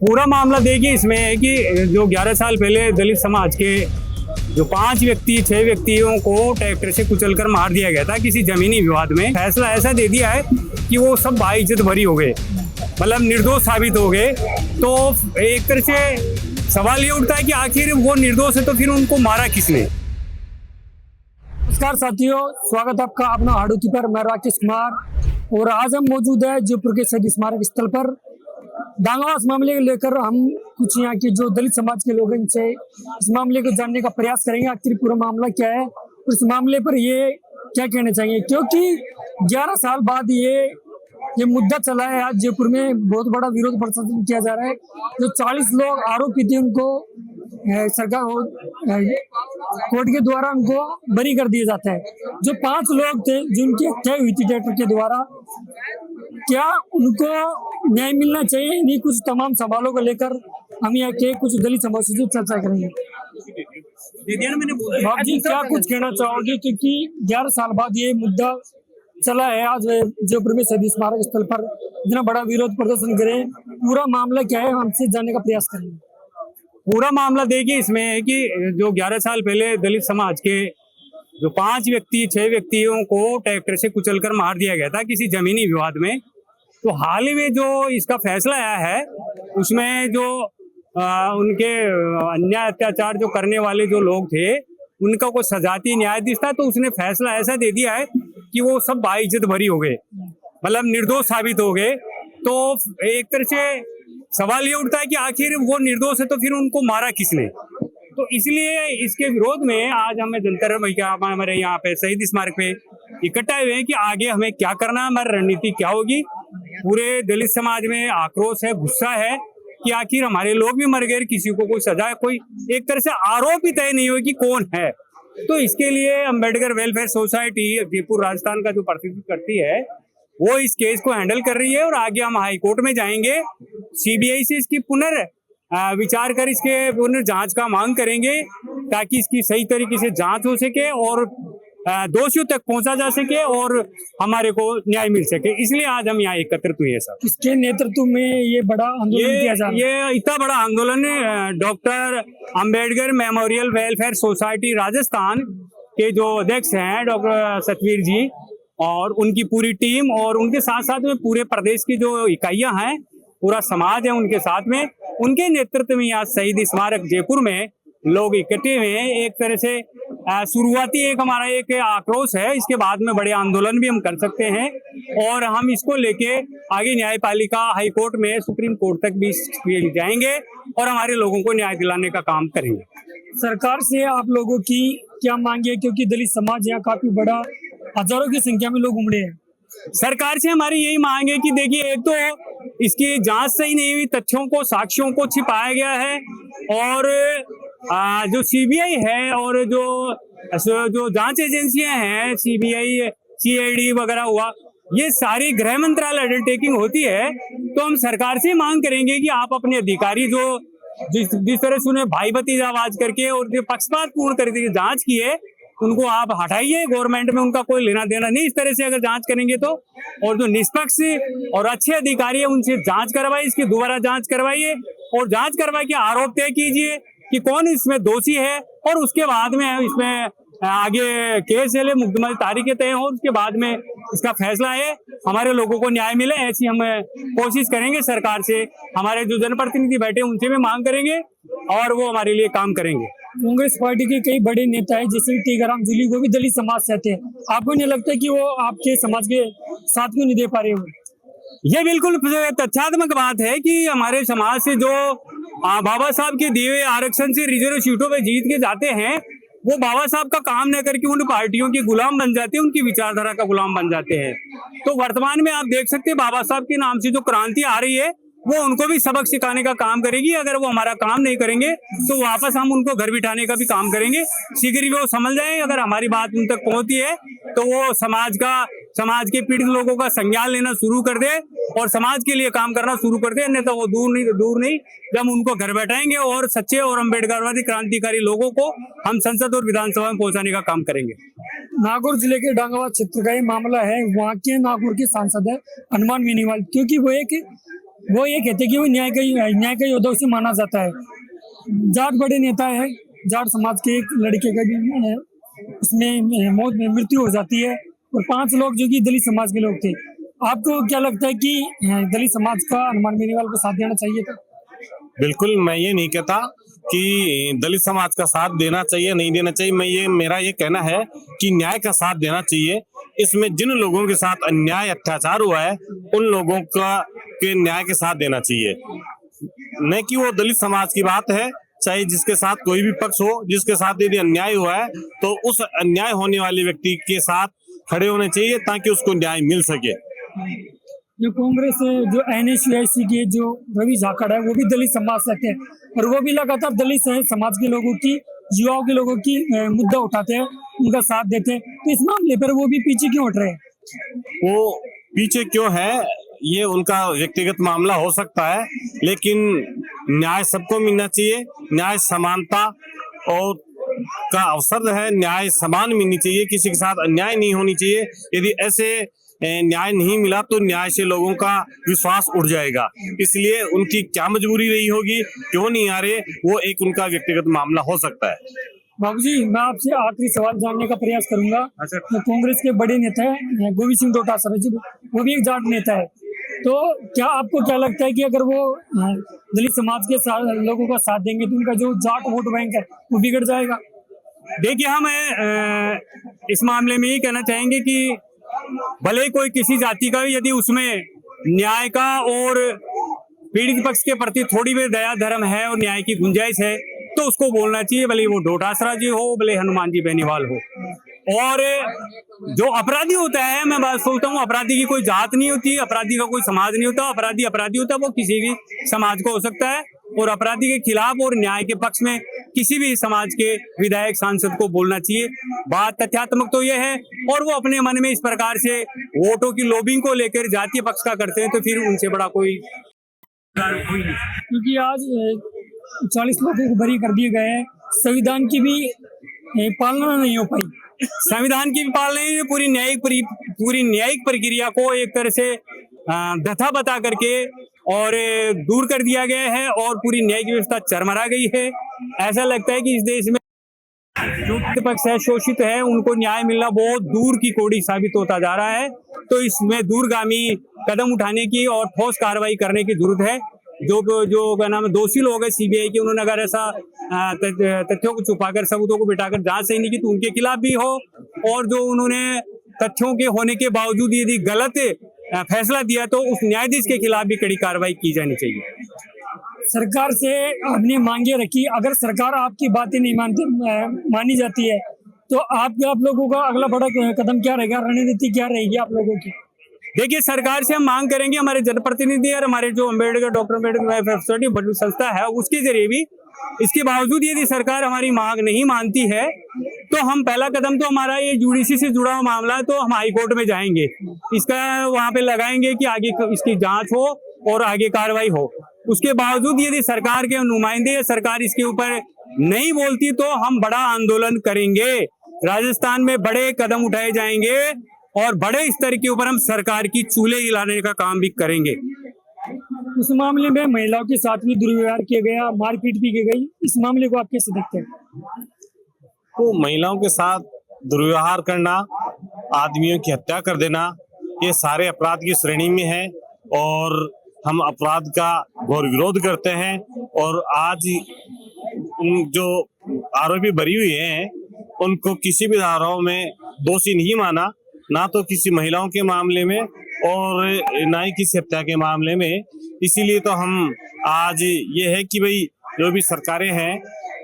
पूरा मामला देखिए इसमें है कि जो 11 साल पहले दलित समाज के जो 6 व्यक्तियों को ट्रैक्टर से कुचलकर मार दिया गया था किसी जमीनी विवाद में, फैसला ऐसा दे दिया है कि वो सब बाइज्जत भरी हो गए, मतलब निर्दोष साबित हो गए। तो एक तरह से सवाल ये उठता है कि आखिर वो निर्दोष है तो फिर उनको मारा किसने। नमस्कार साथियों, स्वागत है आपका अपना हाड़ोकी पर। मैं राकेश कुमार और आज हम मौजूद है जयपुर के शहीद स्मारक स्थल पर। दांगावास मामले को लेकर हम कुछ यहाँ के जो दलित समाज के लोग हैं इनसे इस मामले को जानने का प्रयास करेंगे, आखिर पूरा मामला क्या है और इस मामले पर ये क्या कहना चाहिए, क्योंकि 11 साल बाद ये मुद्दा चला है। आज जयपुर में बहुत बड़ा विरोध प्रदर्शन किया जा रहा है। जो 40 लोग आरोपी थे उनको सरकार कोर्ट के द्वारा उनको बरी कर दिया जाता है। जो 5 लोग थे जिनकी हत्या हुई थी ट्रैक्टर के द्वारा, क्या उनको न्याय मिलना चाहिए? इन्हीं कुछ तमाम सवालों को लेकर हम यहाँ के कुछ दलित समाज से चर्चा करेंगे। बाप जी, क्या कुछ कहना चाहोगे, क्योंकि 11 साल बाद ये मुद्दा चला है। आज जयपुर में शहीद स्मारक स्थल पर इतना बड़ा विरोध प्रदर्शन करें, पूरा मामला क्या है हमसे जानने का प्रयास करेंगे। पूरा मामला देखिए इसमें है कि जो 11 साल पहले दलित समाज के जो 6 व्यक्तियों को ट्रैक्टर से कुचलकर मार दिया गया था किसी जमीनी विवाद में, तो हाल ही में जो इसका फैसला आया है उसमें जो उनके अन्याय अत्याचार जो करने वाले जो लोग थे उनका कोई सजाती न्यायाधीश था, तो उसने फैसला ऐसा दे दिया है कि वो सब बाइज्जत भरी हो गए, मतलब निर्दोष साबित हो गए। तो एक तरह से सवाल ये उठता है कि आखिर वो निर्दोष है तो फिर उनको मारा किसने। तो इसलिए इसके विरोध में आज हमें जंतर हमारे यहाँ पे शहीद स्मारक पे इकट्ठा हुए हैं कि आगे हमें क्या करना है, हमारी रणनीति क्या होगी। पूरे दलित समाज में आक्रोश है, गुस्सा है कि आखिर हमारे लोग भी मर गए, किसी को कोई सजा, कोई एक तरह से आरोप ही तय नहीं हो कि कौन है। तो इसके लिए अम्बेडकर वेलफेयर सोसाइटी जयपुर राजस्थान का जो प्रतिनिधित्व करती है वो इस केस को हैंडल कर रही है और आगे हम हाई कोर्ट में जाएंगे, सीबीआई से इसकी विचार कर इसके पुनर्जांच का मांग करेंगे ताकि इसकी सही तरीके से जांच हो सके और दोषियों तक पहुंचा जा सके और हमारे को न्याय मिल सके। इसलिए आज हम यहाँ एकत्रित हुए हैं। सब किसके नेतृत्व में ये बड़ा आंदोलन किया जा रहा है? ये इतना बड़ा आंदोलन doctor Ambedkar memorial welfare society Rajasthan के जो अध्यक्ष हैं डॉक्टर सतवीर जी और उनकी पूरी टीम और उनके साथ साथ में पूरे प्रदेश की जो इकाइयां हैं, पूरा समाज है उनके साथ में, उनके नेतृत्व में यहाँ शहीद स्मारक जयपुर में लोग इकट्ठे हुए हैं। एक तरह से शुरुआती हमारा एक आक्रोश है, इसके बाद में बड़े आंदोलन भी हम कर सकते हैं और हम इसको लेके आगे न्यायपालिका हाई कोर्ट में सुप्रीम कोर्ट तक भी जाएंगे और हमारे लोगों को न्याय दिलाने का काम करेंगे। सरकार से आप लोगों की क्या मांगे, क्योंकि दलित समाज यहाँ काफी बड़ा हजारों की संख्या में लोग उमड़े हैं? सरकार से हमारी यही मांग है कि देखिए, एक तो इसकी जांच सही नहीं हुई, तथ्यों को साक्ष्यों को छिपाया गया है और जो सीबीआई है और जो जांच एजेंसियां हैं, सीबीआई सीआईडी वगैरह हुआ, ये सारी गृह मंत्रालय अंडरटेकिंग होती है। तो हम सरकार से मांग करेंगे कि आप अपने अधिकारी जो जिस तरह से उन्हें भाई भतीजावाज करके और जो पक्षपात पूर्ण करके जांच की है उनको आप हटाइए। गवर्नमेंट में उनका कोई लेना देना नहीं। इस तरह से अगर जांच करेंगे तो, और जो निष्पक्ष और अच्छे अधिकारी है उनसे जांच करवाइए, इसकी दोबारा जांच करवाइए और जांच करवा के आरोप तय कीजिए कि कौन इसमें दोषी है और उसके बाद में इसमें आगे केस चले, मुकदमा तारीखें तय हो, उसके बाद में इसका फैसला है, हमारे लोगों को न्याय मिले, ऐसी हम कोशिश करेंगे। सरकार से हमारे जो जनप्रतिनिधि बैठे उनसे भी मांग करेंगे और वो हमारे लिए काम करेंगे। कांग्रेस पार्टी के कई बड़े नेता है जैसे टीकाराम जूली, वो भी दलित समाज से आते हैं। आपको नहीं लगता कि वो आपके समाज के साथ क्यों नहीं दे पा रहे हो? ये बिल्कुल तथ्यात्मक बात है कि हमारे समाज से जो बाबा साहब के दिए हुए आरक्षण से रिजर्व सीटों पे जीत के जाते हैं, वो बाबा साहब का काम न करके उन पार्टियों के गुलाम बन जाते हैं, उनकी विचारधारा का गुलाम बन जाते हैं। तो वर्तमान में आप देख सकते हैं बाबा साहब के नाम से जो क्रांति आ रही है वो उनको भी सबक सिखाने का काम करेगी। अगर वो हमारा काम नहीं करेंगे तो वापस हम उनको घर बिठाने का भी काम करेंगे। शीघ्र ही वो समझ जाए, अगर हमारी बात उन तक पहुंचती है तो वो समाज के पीड़ित लोगों का संज्ञान लेना शुरू कर दे और समाज के लिए काम करना शुरू कर दे। अन्यथा वो दूर नहीं जब उनको घर बैठाएंगे और सच्चे और अम्बेडकरवादी क्रांतिकारी लोगों को हम संसद और विधानसभा में पहुंचाने का काम करेंगे। नागौर जिले के डांगावास क्षेत्र का ये मामला है। वहाँ के नागौर के सांसद है हनुमान बेनीवाल, क्योंकि वो एक वो ये कहते हैं कि वो न्याय का योद्धा उसे माना जाता है। जाट बड़े नेता है, जाट समाज के एक लड़के का भी उसमें मौत में मृत्यु हो जाती है और 5 लोग जो कि दलित समाज के लोग थे। आपको क्या लगता है कि दलित समाज का हनुमान बेनीवाल को साथ देना चाहिए था? बिल्कुल, मैं ये नहीं कहता कि दलित समाज का साथ देना चाहिए नहीं देना चाहिए। मेरा ये कहना है कि न्याय का साथ देना चाहिए। इसमें जिन लोगों के साथ अन्याय अत्याचार हुआ है उन लोगों का के न्याय के साथ देना चाहिए, न कि वो दलित समाज की बात है। चाहे जिसके साथ कोई भी पक्ष हो, जिसके साथ यदि अन्याय हुआ है तो उस अन्याय होने वाले व्यक्ति के साथ खड़े होने चाहिए ताकि उसको न्याय मिल सके। जो कांग्रेस है, जो NSUIC के जो रवि झाकड़ है, वो भी दलित समाज से हैं और वो भी लगातार दलित समाज के लोगों की, युवाओं के लोगों की मुद्दा उठाते हैं, उनका साथ देते हैं। तो इस मामले पर वो भी पीछे क्यों हट रहे हैं? वो पीछे क्यों है ये उनका व्यक्तिगत मामला हो सकता है, लेकिन न्याय सबको मिलना चाहिए। न्याय समानता और का अवसर है, न्याय समान मिलनी चाहिए, किसी के साथ अन्याय नहीं होनी चाहिए। यदि ऐसे न्याय नहीं मिला तो न्याय से लोगों का विश्वास उड़ जाएगा। इसलिए उनकी क्या मजबूरी रही होगी, क्यों नहीं आ रहे, वो एक उनका व्यक्तिगत मामला हो सकता है। बाबूजी, मैं आपसे आखिरी सवाल जानने का प्रयास करूंगा। तो कांग्रेस के बड़े नेता है गोविंद सिंह डोटासरा जी, वो भी एक जाट नेता है। तो क्या आपको क्या लगता है कि अगर वो दलित समाज के लोगों का साथ देंगे तो उनका जो जाट वोट बैंक है वो बिगड़ जाएगा? देखिए, हम इस मामले में ये कहना चाहेंगे कि भले कोई किसी जाति का यदि उसमें न्याय का और पीड़ित पक्ष के प्रति थोड़ी भी दया धर्म है और न्याय की गुंजाइश है तो उसको बोलना चाहिए, भले वो डोटासरा जी हो, भले हनुमान जी बेनीवाल हो। और जो अपराधी होता है, मैं बात सोचता हूँ, अपराधी की कोई जात नहीं होती, अपराधी का कोई समाज नहीं होता। अपराधी होता है, वो किसी भी समाज को हो सकता है और अपराधी के खिलाफ और न्याय के पक्ष में किसी भी समाज के विधायक सांसद को बोलना चाहिए। बात तथ्यात्मक तो यह है, और वो अपने मन में इस प्रकार से वोटों की लॉबिंग को लेकर जातीय पक्ष का करते हैं तो फिर उनसे बड़ा कोई नहीं। क्योंकि आज 40 लोगों को बरी कर दिए गए हैं, संविधान की भी पालना नहीं हो पाई। संविधान की भी पालना नहीं, पूरी न्यायिक प्रक्रिया को एक तरह से दथा बता करके और दूर कर दिया गया है और पूरी न्यायिक व्यवस्था चरमरा गई है। ऐसा लगता है कि इस देश में जो पक्ष है, शोषित है, उनको न्याय मिलना बहुत दूर की कौड़ी साबित होता जा रहा है। तो इसमें दूरगामी कदम उठाने की और ठोस कार्रवाई करने की जरूरत है। जो क्या नाम है, दोषी लोग हैं CBI के, उन्होंने अगर ऐसा तथ्यों को छुपाकर सबूतों को बिठाकर जांच सही नहीं की तो उनके खिलाफ भी हो, और जो उन्होंने तथ्यों के होने के बावजूद यदि गलत फैसला दिया तो उस न्यायाधीश के खिलाफ भी कड़ी कार्रवाई की जानी चाहिए। सरकार से अपनी मांगे रखी, अगर सरकार आपकी बातें नहीं मानी जाती है तो आप लोगों का अगला बड़ा कदम क्या रहेगा, रणनीति क्या रहेगी आप लोगों की? देखिए, सरकार से हम मांग करेंगे, हमारे जनप्रतिनिधि और हमारे जो डॉक्टर अम्बेडकर बड़ी संस्था है उसके जरिए भी। इसके बावजूद यदि सरकार हमारी मांग नहीं मानती है तो हम पहला कदम तो हमारा ये यूडीसी से जुड़ा हुआ मामला है, तो हम हाई कोर्ट में जाएंगे, इसका वहां पे लगाएंगे कि आगे इसकी जांच हो और आगे कार्रवाई हो। उसके बावजूद यदि सरकार के नुमाइंदे या सरकार इसके ऊपर नहीं बोलती तो हम बड़ा आंदोलन करेंगे, राजस्थान में बड़े कदम उठाए जाएंगे और बड़े स्तर के ऊपर हम सरकार की चूल्हे हिलाने का काम भी करेंगे। उस मामले में महिलाओं के साथ भी दुर्व्यवहार किया गया, मारपीट भी की गई, इस मामले को आप कैसे देखते हैं? तो महिलाओं के साथ दुर्व्यवहार करना, आदमियों की हत्या कर देना, ये सारे अपराध की श्रेणी में है और हम अपराध का घोर विरोध करते हैं। और आज जो आरोपी बरी हुए हैं उनको किसी भी धाराओं में दोषी नहीं माना, ना तो किसी महिलाओं के मामले में और ना ही किसी हत्या के मामले में। इसीलिए तो हम आज ये है कि भाई जो भी सरकारें हैं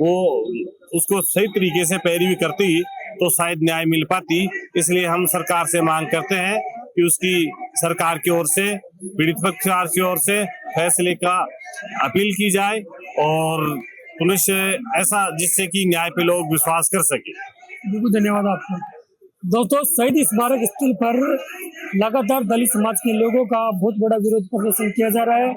वो उसको सही तरीके से पैरवी करती तो शायद न्याय मिल पाती। इसलिए हम सरकार से मांग करते हैं कि उसकी सरकार की ओर से, पीड़ित पक्ष की ओर से फैसले का अपील की जाए और पुलिस ऐसा जिससे कि न्याय पे लोग विश्वास कर सके। बिल्कुल, धन्यवाद आपका। दोस्तों, शहीद स्मारक स्थल पर लगातार दलित समाज के लोगों का बहुत बड़ा विरोध प्रदर्शन किया जा रहा है।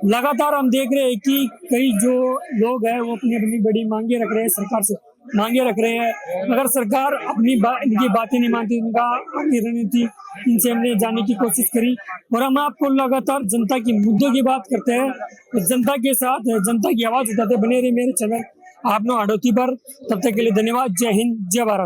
लगातार हम देख रहे हैं कि कई जो लोग हैं वो अपनी अपनी बड़ी मांगे रख रहे हैं सरकार से। मांगे रख रहे हैं। अगर सरकार इनकी बातें नहीं मानती, इनका अपनी रणनीति इनसे हमने जानने की कोशिश करी और हम आपको लगातार जनता की मुद्दों की बात करते हैं, तो जनता के साथ जनता की आवाज उठाते बने रहे मेरे चैनल आपनो हाड़ौती पर। तब तक के लिए धन्यवाद। जय हिंद, जय भारत।